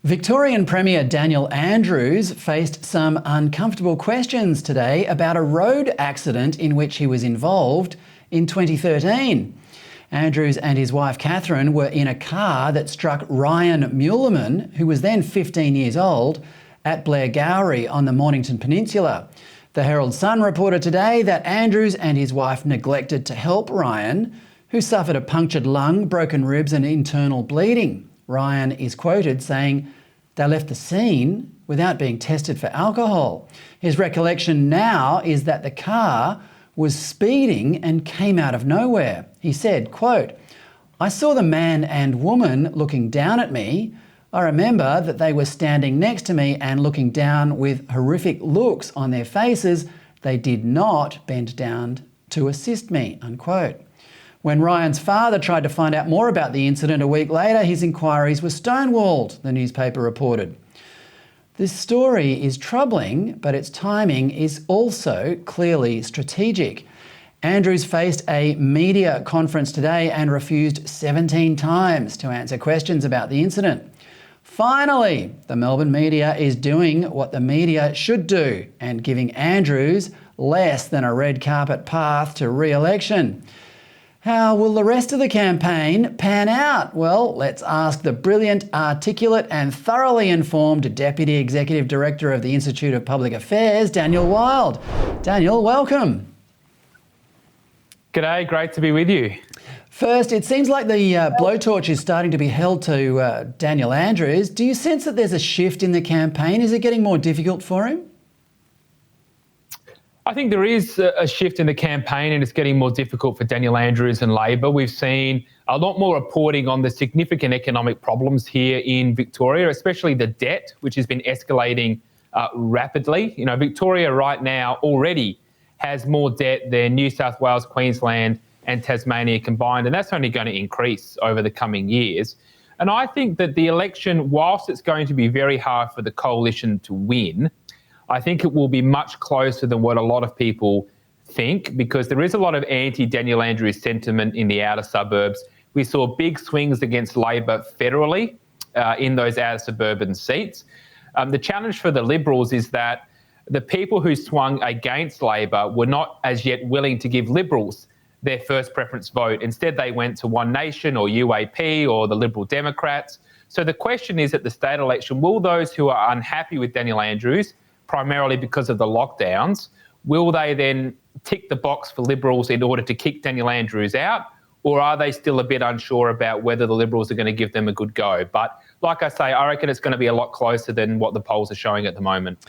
Victorian Premier Daniel Andrews faced some uncomfortable questions today about a road accident in which he was involved in 2013. Andrews and his wife Catherine were in a car that struck Ryan Muleman, who was then 15 years old, at Blairgowrie on the Mornington Peninsula. The Herald Sun reported today that Andrews and his wife neglected to help Ryan, who suffered a punctured lung, broken ribs and internal bleeding. Ryan is quoted saying they left the scene without being tested for alcohol. His recollection now is that the car was speeding and came out of nowhere. He said, quote, "I saw the man and woman looking down at me. I remember that they were standing next to me and looking down with horrific looks on their faces. They did not bend down to assist me," unquote. When Ryan's father tried to find out more about the incident a week later, his inquiries were stonewalled, the newspaper reported. This story is troubling, but its timing is also clearly strategic. Andrews faced a media conference today and refused 17 times to answer questions about the incident. Finally, the Melbourne media is doing what the media should do and giving Andrews less than a red carpet path to re-election. How will the rest of the campaign pan out? Well, let's ask the brilliant, articulate and thoroughly informed Deputy Executive Director of the Institute of Public Affairs, Daniel Wild. Daniel, welcome. G'day, great to be with you. First, it seems like the blowtorch is starting to be held to Daniel Andrews. Do you sense that there's a shift in the campaign? Is it getting more difficult for him? I think there is a shift in the campaign and it's getting more difficult for Daniel Andrews and Labor. We've seen a lot more reporting on the significant economic problems here in Victoria, especially the debt, which has been escalating rapidly. You know, Victoria right now already has more debt than New South Wales, Queensland and Tasmania combined, and that's only going to increase over the coming years. And I think that the election, whilst it's going to be very hard for the coalition to win, I think it will be much closer than what a lot of people think, because there is a lot of anti-Daniel Andrews sentiment in the outer suburbs. We saw big swings against Labor federally in those outer suburban seats. The challenge for the Liberals is that the people who swung against Labor were not as yet willing to give Liberals their first preference vote. Instead, they went to One Nation or UAP or the Liberal Democrats. So the question is, at the state election, will those who are unhappy with Daniel Andrews, primarily because of the lockdowns, will they then tick the box for Liberals in order to kick Daniel Andrews out? Or are they still a bit unsure about whether the Liberals are going to give them a good go? But like I say, I reckon it's going to be a lot closer than what the polls are showing at the moment.